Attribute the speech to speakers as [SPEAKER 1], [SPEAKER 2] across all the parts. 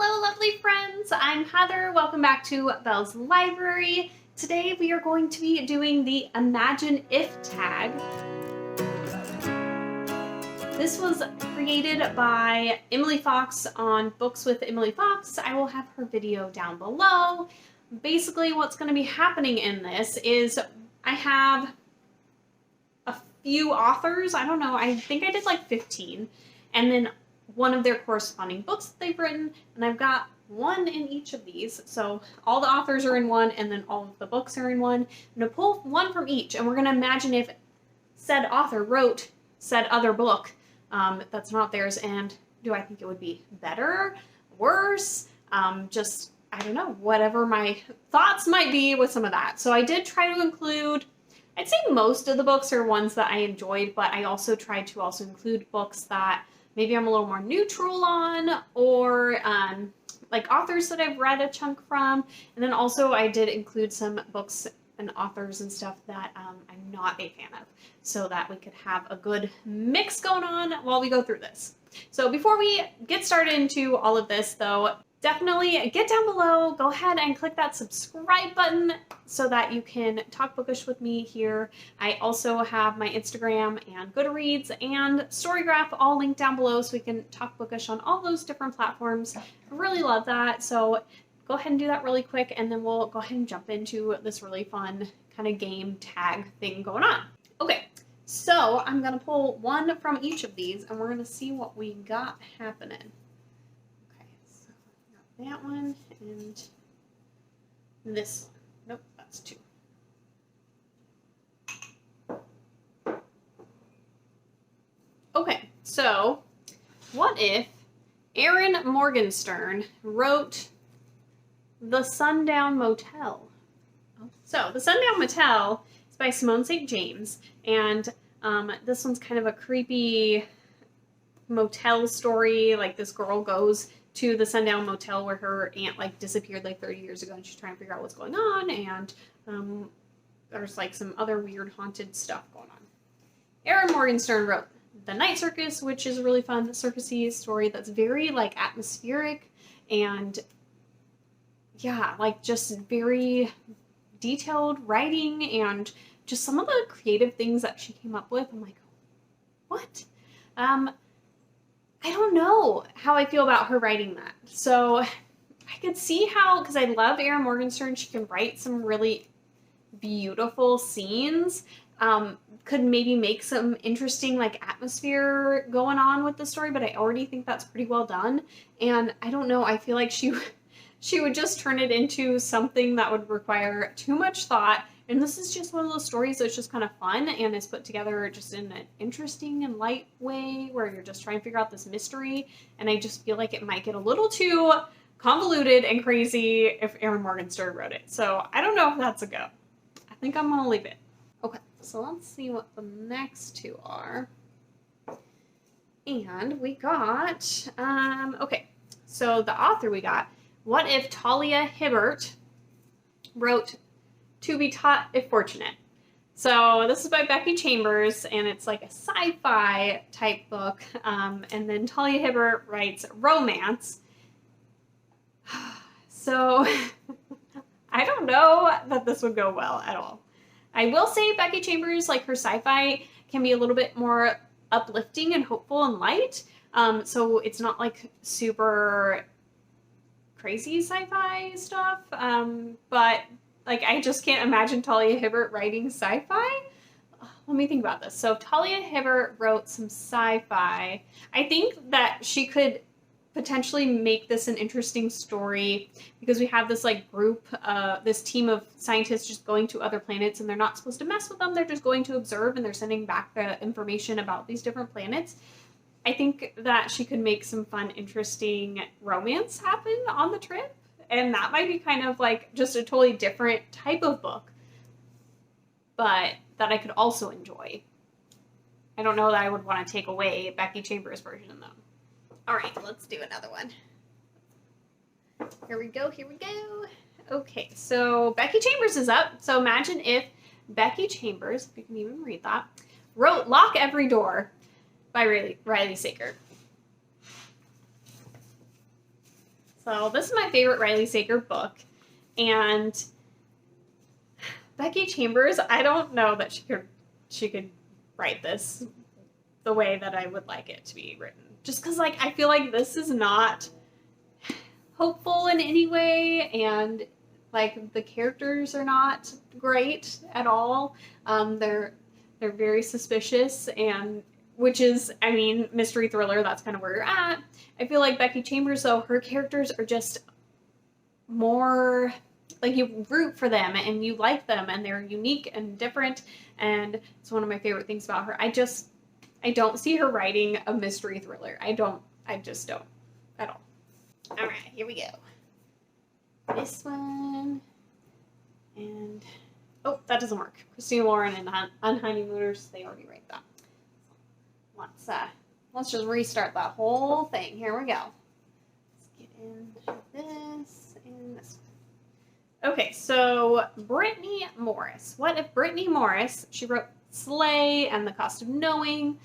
[SPEAKER 1] Hello, lovely friends. I'm Heather. Welcome back to Belle's Library. Today we are going to be doing the Imagine If tag. This was created by Emily Fox on Books with Emily Fox. I will have her video down below. Basically, what's going to be happening in this is I have a few authors. I don't know. I think I did like 15. And then one of their corresponding books that they've written, and I've got one in each of these. So all the authors are in one, and then all of the books are in one. I'm going to pull one from each, and we're going to imagine if said author wrote said other book that's not theirs, and do I think it would be better, worse, just, I don't know, whatever my thoughts might be with some of that. So I did try to include, I'd say most of the books are ones that I enjoyed, but I also tried to also include books that maybe I'm a little more neutral on, or like authors that I've read a chunk from. And then also I did include some books and authors and stuff that I'm not a fan of, so that we could have a good mix going on while we go through this. So before we get started into all of this though, definitely get down below, go ahead and click that subscribe button so that you can talk bookish with me here. I also have my Instagram and Goodreads and Storygraph all linked down below so we can talk bookish on all those different platforms. I really love that. So go ahead and do that really quick, and then we'll go ahead and jump into this really fun kind of game tag thing going on. Okay, so I'm gonna pull one from each of these and we're gonna see what we got happening. That one and this one. Nope, that's two. Okay, so what if Erin Morgenstern wrote The Sundown Motel? So The Sundown Motel is by Simone St. James, and this one's kind of a creepy motel story. Like, this girl goes to the Sundown Motel where her aunt like disappeared like 30 years ago, and she's trying to figure out what's going on, and there's like some other weird haunted stuff going on. Erin Morgenstern wrote The Night Circus, which is a really fun circusy story that's very like atmospheric and yeah, like just very detailed writing, and just some of the creative things that she came up with. I'm like, what? I don't know how I feel about her writing that. So I could see how, because I love Erin Morgenstern, she can write some really beautiful scenes. Could maybe make some interesting like atmosphere going on with the story, but I already think that's pretty well done. And I don't know, I feel like she would just turn it into something that would require too much thought. And this is just one of those stories that's just kind of fun and is put together just in an interesting and light way where you're just trying to figure out this mystery. And I just feel like it might get a little too convoluted and crazy if Erin Morgenstern wrote it. So I don't know if that's a go. I think I'm going to leave it. Okay, so let's see what the next two are. And we got, okay, so the author we got, what if Talia Hibbert wrote To Be Taught If Fortunate? So this is by Becky Chambers, and it's like a sci-fi type book. And then Talia Hibbert writes romance. So I don't know that this would go well at all. I will say Becky Chambers, like her sci-fi can be a little bit more uplifting and hopeful and light. So it's not like super crazy sci-fi stuff. But like, I just can't imagine Talia Hibbert writing sci-fi. Let me think about this. So Talia Hibbert wrote some sci-fi. I think that she could potentially make this an interesting story because we have this like group, this team of scientists just going to other planets, and they're not supposed to mess with them. They're just going to observe, and they're sending back the information about these different planets. I think that she could make some fun, interesting romance happen on the trip. And that might be kind of like just a totally different type of book, but that I could also enjoy. I don't know that I would want to take away Becky Chambers' version though. All right, let's do another one. Here we go, here we go. Okay, so Becky Chambers is up. So imagine if Becky Chambers, if you can even read that, wrote Lock Every Door by Riley Sager. So this is my favorite Riley Sager book, and Becky Chambers, I don't know that she could write this the way that I would like it to be written. Just because, like, I feel like this is not hopeful in any way, and like the characters are not great at all. They're very suspicious, and which is, I mean, mystery thriller, that's kind of where you're at. I feel like Becky Chambers, though, her characters are just more like you root for them and you like them, and they're unique and different, and it's one of my favorite things about her. I don't see her writing a mystery thriller. I just don't at all. All right, here we go. This one, and oh, that doesn't work. Christina Lauren and Unhoneymooners, they already write that. Let's just restart that whole thing. Here we go. Let's get into this and this one. Okay, so Brittany Morris. What if Brittany Morris, she wrote Slay and The Cost of Knowing,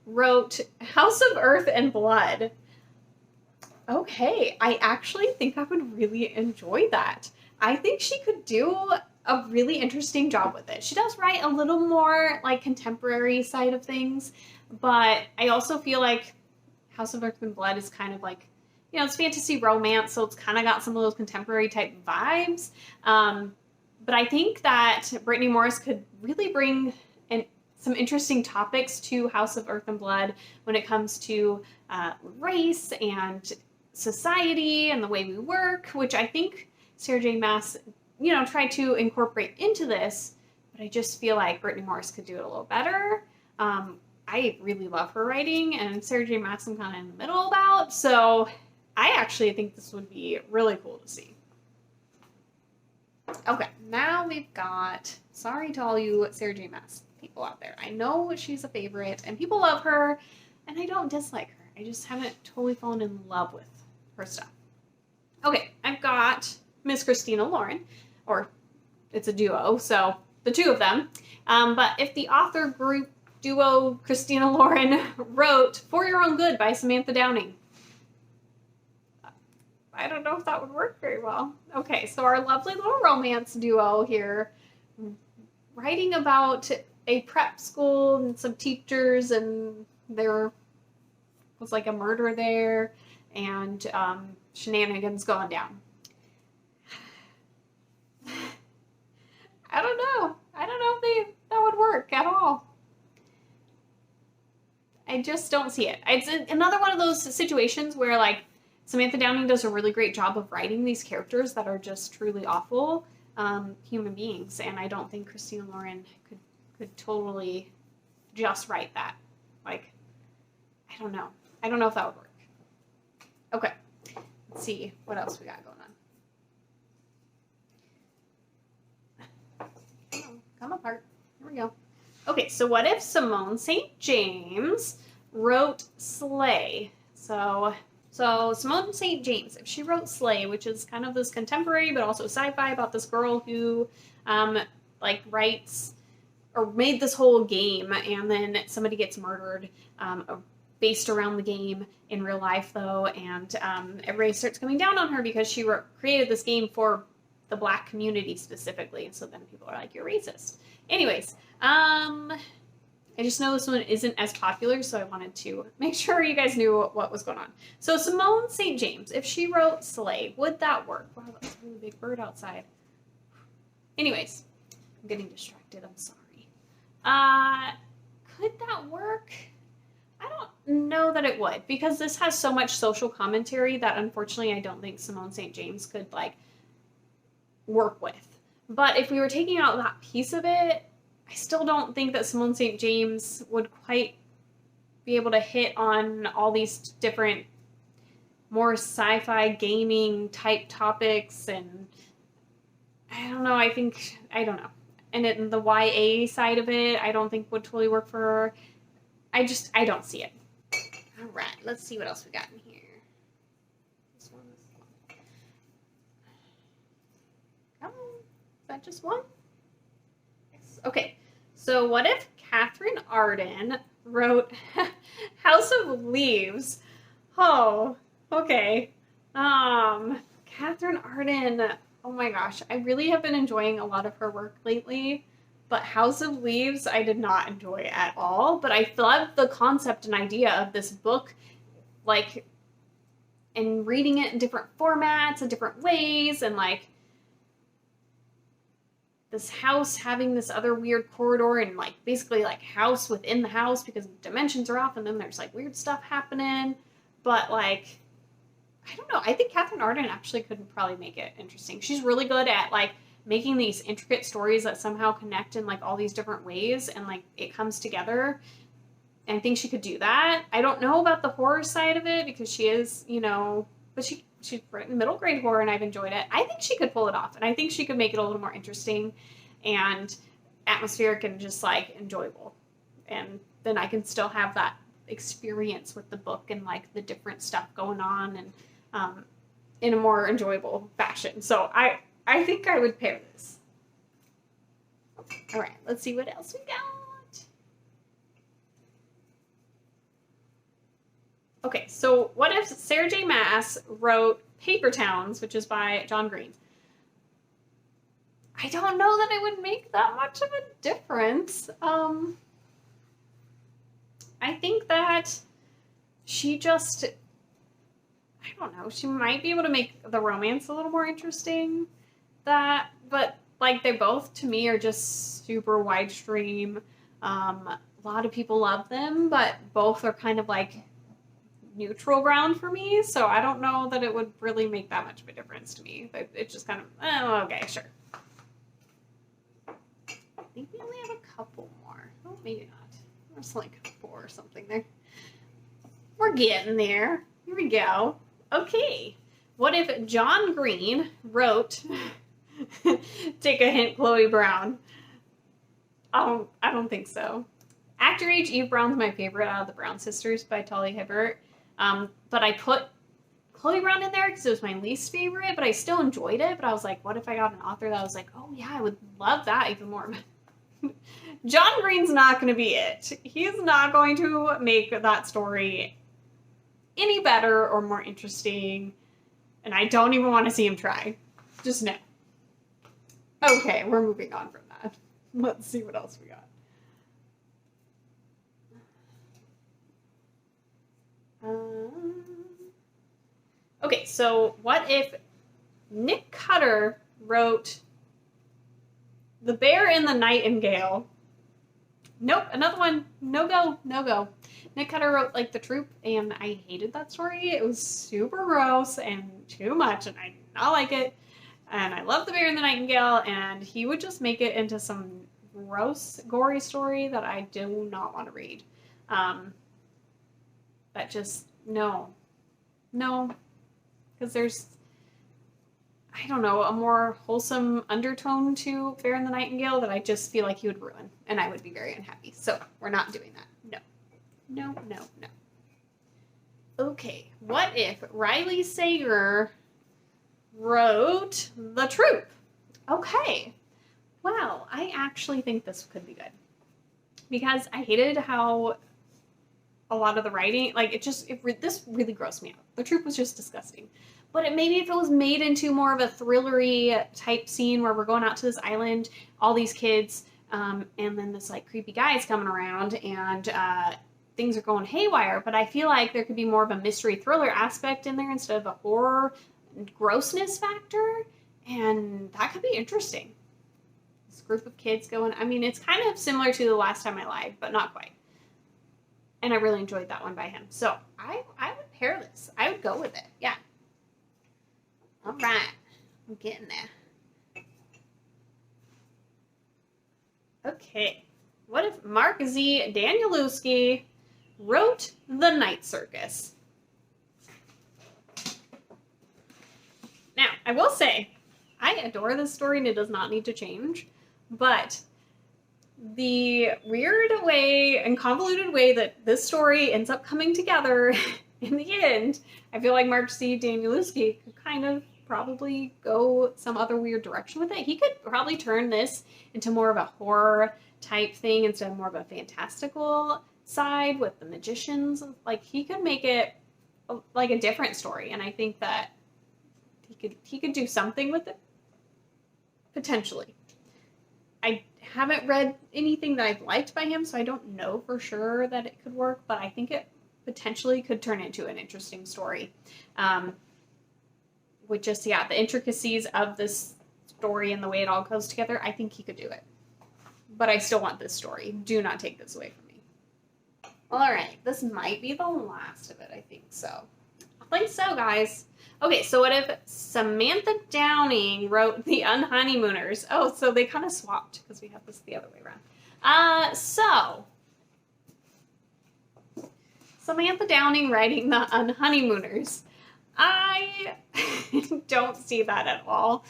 [SPEAKER 1] wrote House of Earth and Blood. Okay, I actually think I would really enjoy that. I think she could do a really interesting job with it. She does write a little more like contemporary side of things, but I also feel like House of Earth and Blood is kind of like, you know, it's fantasy romance, so it's kind of got some of those contemporary type vibes. But I think that Brittany Morris could really bring some interesting topics to House of Earth and Blood when it comes to race and society and the way we work, which I think Sarah J. Maas, you know, tried to incorporate into this, but I just feel like Brittany Morris could do it a little better. I really love her writing, and Sarah J. Maas I'm kind of in the middle about, so I actually think this would be really cool to see. Okay, now we've got, sorry to all you Sarah J. Maas people out there. I know she's a favorite, and people love her, and I don't dislike her. I just haven't totally fallen in love with her stuff. Okay, I've got Miss Christina Lauren, or it's a duo, so the two of them. But if the author group duo Christina Lauren wrote For Your Own Good by Samantha Downing, I don't know if that would work very well. Okay, so our lovely little romance duo here, writing about a prep school and some teachers, and there was like a murder there, and shenanigans going down. I don't know if that would work at all. I just don't see it. It's another one of those situations where, like, Samantha Downing does a really great job of writing these characters that are just truly awful human beings, and I don't think Christina Lauren could totally just write that. Like, I don't know if that would work. Okay, let's see what else we got going on. Come apart. Here we go. Okay, so what if Simone St. James wrote Slay? So Simone St. James, if she wrote Slay, which is kind of this contemporary but also sci-fi about this girl who like writes or made this whole game, and then somebody gets murdered based around the game in real life, though, and everybody starts coming down on her because she created this game for the Black community specifically, and so then people are like, you're racist. Anyways, I just know this one isn't as popular, so I wanted to make sure you guys knew what was going on. So Simone St. James, if she wrote Slay, would that work? Wow, that's a really big bird outside. Anyways, I'm getting distracted, I'm sorry. Could that work? I don't know that it would, because this has so much social commentary that unfortunately I don't think Simone St. James could, like, work with. But if we were taking out that piece of it, I still don't think that Simone St. James would quite be able to hit on all these different more sci-fi gaming type topics, and I don't know, I don't know. And in the YA side of it, I don't think would totally work for her. I don't see it. All right, let's see what else we got in here. This one. Come on, is that just one? Yes. Okay, so what if Catherine Arden wrote House of Leaves? Oh, okay. Catherine Arden. Oh my gosh, I really have been enjoying a lot of her work lately. But House of Leaves, I did not enjoy at all. But I love the concept and idea of this book, like, and reading it in different formats and different ways, and like this house having this other weird corridor and like basically like house within the house because dimensions are off and then there's like weird stuff happening. But like, I don't know. I think Catherine Arden actually could probably make it interesting. She's really good at like making these intricate stories that somehow connect in like all these different ways and like it comes together. And I think she could do that. I don't know about the horror side of it because she is, you know, but she's written middle grade horror and I've enjoyed it. I think she could pull it off and I think she could make it a little more interesting and atmospheric and just like enjoyable. And then I can still have that experience with the book and like the different stuff going on and in a more enjoyable fashion. So I think I would pair this. All right, let's see what else we got. Okay, so what if Sarah J. Maas wrote Paper Towns, which is by John Green? I don't know that it would make that much of a difference. I think that she just, I don't know, she might be able to make the romance a little more interesting. But like they both to me are just super wide stream. A lot of people love them, but both are kind of like neutral ground for me. So I don't know that it would really make that much of a difference to me. It's just kind of, oh, okay, sure. I think we only have a couple more. Oh, maybe not. There's like 4 or something there. We're getting there. Here we go. Okay. What if John Green wrote Take a Hint, Chloe Brown? I don't think so. Actor Age Eve Brown's my favorite out of the Brown sisters by Talia Hibbert. But I put Chloe Brown in there because it was my least favorite, but I still enjoyed it. But I was like, what if I got an author that I was like, oh yeah, I would love that even more. John Green's not going to be it. He's not going to make that story any better or more interesting. And I don't even want to see him try. Just no. Okay, we're moving on from that. Let's see what else we got. Okay, so what if Nick Cutter wrote The Bear and the Nightingale? Nope, another one. No go, no go. Nick Cutter wrote like The Troop, and I hated that story. It was super gross and too much, and I did not like it. And I love The Bear and the Nightingale, and he would just make it into some gross, gory story that I do not want to read. That just, no. No. Because there's, I don't know, a more wholesome undertone to Bear and the Nightingale that I just feel like he would ruin, and I would be very unhappy. So we're not doing that. No. No, no, no. Okay, what if Riley Sager wrote The Troop? Okay. Wow, I actually think this could be good. Because I hated how a lot of the writing, like this really grossed me out. The Troop was just disgusting. But maybe if it was made into more of a thrillery type scene where we're going out to this island, all these kids, and then this like creepy guy is coming around and things are going haywire. But I feel like there could be more of a mystery thriller aspect in there instead of a horror grossness factor. And that could be interesting. This group of kids going, I mean, it's kind of similar to The Last Time I Lied, but not quite. And I really enjoyed that one by him. So I would pair this. I would go with it. Yeah. All right. I'm getting there. Okay. What if Mark Z. Danielski wrote The Night Circus? Now, I will say, I adore this story and it does not need to change. But the weird way and convoluted way that this story ends up coming together in the end, I feel like Mark C. Danielski could kind of probably go some other weird direction with it. He could probably turn this into more of a horror type thing instead of more of a fantastical side with the magicians. Like, he could make it like a different story, and I think that he could do something with it. Potentially. I haven't read anything that I've liked by him, so I don't know for sure that it could work, but I think it potentially could turn into an interesting story. With just, yeah, the intricacies of this story and the way it all goes together, I think he could do it. But I still want this story. Do not take this away from me. All right, this might be the last of it, I think so. I think so, guys. Okay, so what if Samantha Downing wrote The Unhoneymooners? Oh, so they kind of swapped because we have this the other way around. So Samantha Downing writing The Unhoneymooners. I don't see that at all.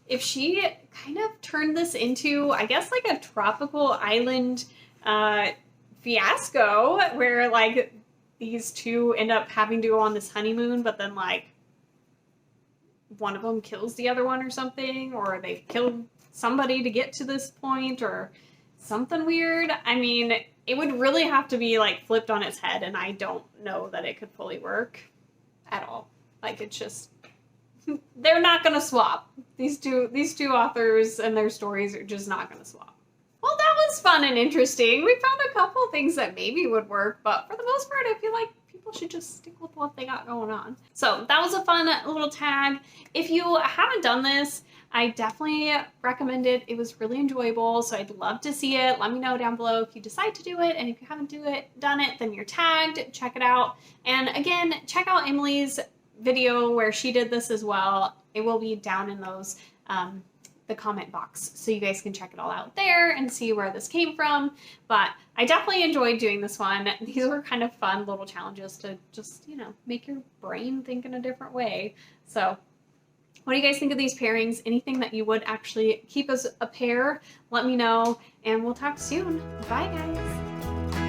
[SPEAKER 1] If she kind of turned this into, I guess, like a tropical island fiasco where, like, these two end up having to go on this honeymoon, but then, like, one of them kills the other one or something, or they've killed somebody to get to this point, or something weird. I mean, it would really have to be, like, flipped on its head, and I don't know that it could fully work at all. Like, it's just, they're not gonna swap. These two authors and their stories are just not gonna swap. Well, that was fun and interesting. We found a couple things that maybe would work, but for the most part, I feel like people should just stick with what they got going on. So that was a fun little tag. If you haven't done this, I definitely recommend it. It was really enjoyable, so I'd love to see it. Let me know down below if you decide to do it, and if you haven't done it, then you're tagged. Check it out. And again, check out Emily's video where she did this as well. It will be down in those the comment box, so you guys can check it all out there and see where this came from. But I definitely enjoyed doing this one. These were kind of fun little challenges to just, you know, make your brain think in a different way. So what do you guys think of these pairings? Anything that you would actually keep as a pair? Let me know, and we'll talk soon. Bye, guys.